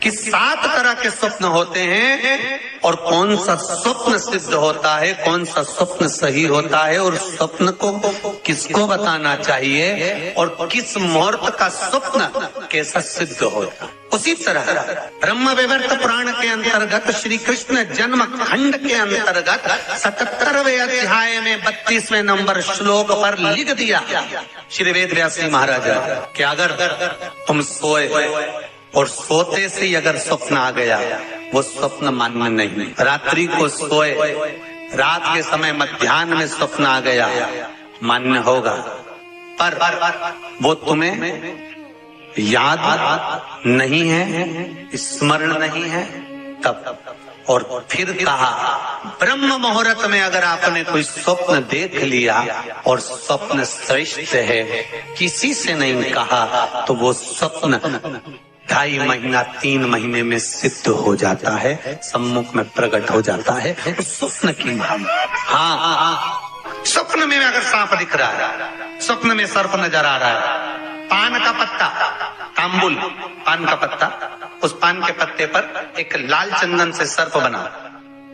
कि 7 तरह के स्वप्न होते हैं और कौन सा स्वप्न सिद्ध होता है, कौन सा स्वप्न सही होता है और स्वप्न को किसको बताना चाहिए और किस मुहूर्त का स्वप्न कैसा सिद्ध होता है। उसी तरह ब्रह्म विवर्त पुराण के अंतर्गत श्री कृष्ण जन्म खंड के अंतर्गत 77वें अध्याय में 32वें नंबर श्लोक पर लिख दिया श्री वेद व्यास जी महाराज कि अगर तुम सोए और सोते से ही अगर स्वप्न आ गया वो स्वप्न मान्य नहीं। रात्रि को सोए, रात के समय मध्याह्न में स्वप्न आ गया मान्य होगा, पर वो तुम्हें याद नहीं है, स्मरण नहीं है तब। और फिर कहा ब्रह्म मुहूर्त में अगर आपने कोई स्वप्न देख लिया और स्वप्न श्रेष्ठ है, किसी से नहीं कहा, तो वो स्वप्न 2.5 महीना 3 महीने में सिद्ध हो जाता है, सम्मुख में प्रकट हो जाता है। स्वप्न की हाँ, स्वप्न में अगर सांप दिख रहा है, स्वप्न में सर्प नजर आ रहा है, पान का पत्ता, तांबुल पान का पत्ता, उस पान के पत्ते पर एक लाल चंदन से सर्प बना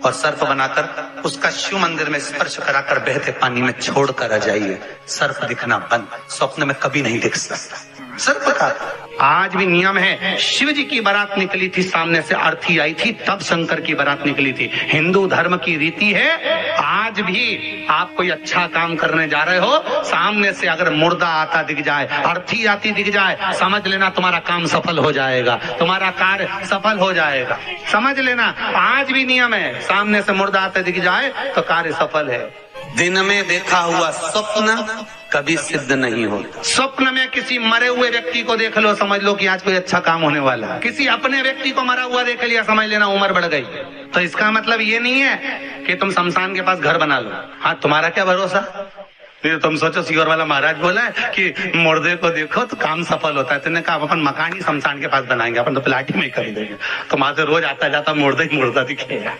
और सर्प बनाकर उसका शिव मंदिर में स्पर्श कराकर बहते पानी में छोड़कर आ जाइए, सर्प दिखना बंद। स्वप्न में कभी नहीं दिख सकता सर्प का। आज भी नियम है, शिव जी की बारात निकली थी, सामने से अर्थी आई थी, तब शंकर की बारात निकली थी। हिंदू धर्म की रीति है, आज भी आप कोई अच्छा काम करने जा रहे हो, सामने से अगर मुर्दा आता दिख जाए, अर्थी आती दिख जाए, समझ लेना तुम्हारा काम सफल हो जाएगा, तुम्हारा कार्य सफल हो जाएगा। समझ लेना, आज भी नियम है, सामने से मुर्दा आता दिख जाए तो कार्य सफल है। दिन में देखा हुआ स्वप्न कभी सिद्ध नहीं होता। स्वप्न में किसी मरे हुए व्यक्ति को देख लो, समझ लो कि आज कोई अच्छा काम होने वाला है। किसी अपने व्यक्ति को मरा हुआ देख लिया, समझ लेना उम्र बढ़ गई। तो इसका मतलब ये नहीं है कि तुम शमशान के पास घर बना लो। हाँ, तुम्हारा क्या भरोसा, फिर तुम सोचो सीहोर वाला महाराज बोला है कि मुर्दे को देखो तो काम सफल होता है। तुमने कहा अपन मकान ही शमशान के पास बनाएंगे, अपन तो प्लाट ही में कर देंगे, तो वहां से रोज आता जाता मुर्दा ही मुर्दा दिखेगा।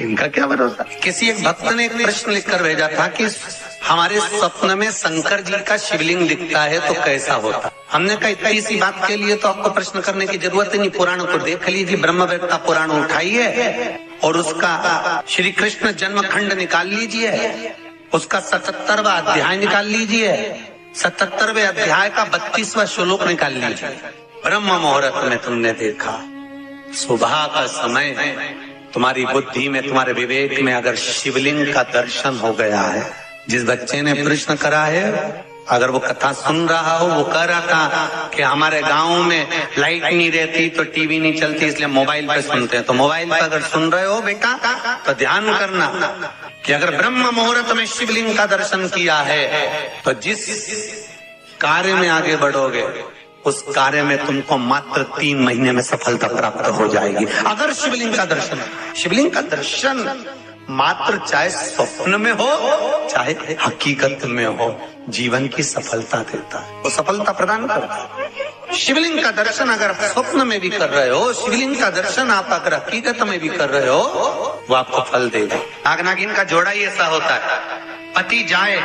इनका क्या भरोसा। किसी एक भक्त ने एक प्रश्न लिखकर भेजा था कि हमारे स्वप्न में शंकर जी का शिवलिंग दिखता है तो कैसा होता। हमने कहा इतनी सी बात के लिए तो आपको प्रश्न करने की जरूरत ही नहीं, पुराण को देख लीजिए, ब्रह्मवेत्ता पुराण उठाइए और उसका श्री कृष्ण जन्म खंड निकाल लीजिए, उसका 77वां अध्याय निकाल लीजिए, 77वें अध्याय का 32वां श्लोक निकाल लीजिए। ब्रह्म मुहूर्त में तुमने देखा, सुबह का समय, तुम्हारी बुद्धि में, तुम्हारे विवेक में अगर शिवलिंग का दर्शन हो गया है। जिस बच्चे ने प्रश्न करा है, अगर वो कथा सुन रहा हो, वो कह रहा था कि हमारे गांव में लाइट नहीं रहती तो टीवी नहीं चलती, इसलिए मोबाइल पे सुनते हैं। तो मोबाइल पे अगर सुन रहे हो बेटा तो ध्यान करना कि अगर ब्रह्म मुहूर्त में शिवलिंग का दर्शन किया है तो जिस कार्य में आगे बढ़ोगे उस कार्य में तुमको मात्र 3 महीने में सफलता प्राप्त हो जाएगी। अगर शिवलिंग का दर्शन मात्र चाहे स्वप्न में हो चाहे हकीकत में हो, जीवन की सफलता देता है, वो सफलता प्रदान करता है। शिवलिंग का दर्शन अगर आप स्वप्न में भी कर रहे हो, शिवलिंग का दर्शन आप अगर हकीकत में भी कर रहे हो, वो आपको फल देगा। नाग नागिन का जोड़ा ही ऐसा होता है, पति जाए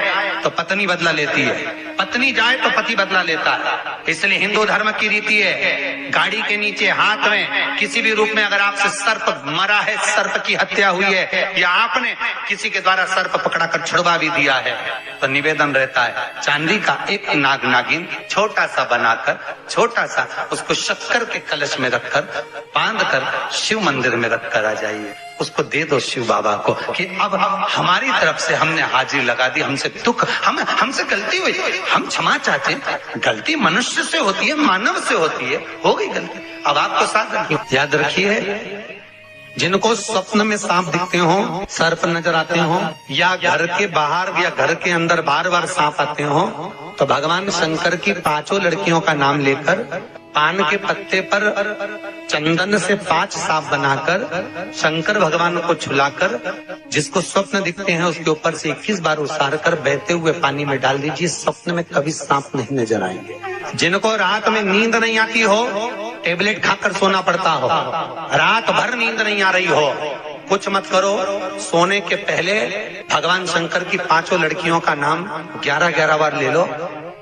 तो पत्नी बदला लेती है, पत्नी जाए तो पति बदला लेता है। इसलिए हिंदू धर्म की रीति है, गाड़ी के नीचे हाथ में किसी भी रूप में अगर आपसे सर्प मरा है, सर्प की हत्या हुई है, या आपने किसी के द्वारा सर्प पकड़ाकर छुड़वा भी दिया है, तो निवेदन रहता है चांदी का एक नाग नागिन छोटा सा बनाकर, छोटा सा उसको शक्कर के कलश में रखकर बांधकर शिव मंदिर में रखकर आ जाइए, उसको दे दो शिव बाबा को कि अब हमारी तरफ से हमने हाजिरी लगा दी, हमसे दुख, हमसे गलती हुई, हम क्षमा चाहते हैं। गलती मनुष्य से होती है, मानव से होती है, हो गई गलती, अब आपको साथ याद रखिए। जिनको स्वप्न में सांप दिखते हो, सर्प नजर आते हो, या घर के बाहर या घर के अंदर बार बार सांप आते हो, तो भगवान शंकर की 5 लड़कियों का नाम लेकर पान के पत्ते पर चंदन से 5 सांप बनाकर शंकर भगवान को छुलाकर, जिसको स्वप्न दिखते हैं उसके ऊपर से 21 बार उसार कर बहते हुए पानी में डाल दीजिए, स्वप्न में कभी सांप नहीं नजर आएंगे। जिनको रात में नींद नहीं आती हो, टेबलेट खाकर सोना पड़ता हो, रात भर नींद नहीं आ रही हो, कुछ मत करो, सोने के पहले भगवान शंकर की 5 लड़कियों का नाम 11-11 बार ले लो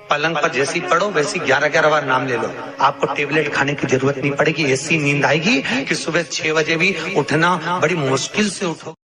पलंग पर जैसी पड़ो वैसी 11-11 बार नाम ले लो, आपको टेबलेट खाने की जरूरत नहीं पड़ेगी। ऐसी नींद आएगी कि सुबह 6 बजे भी उठना बड़ी मुश्किल से उठो।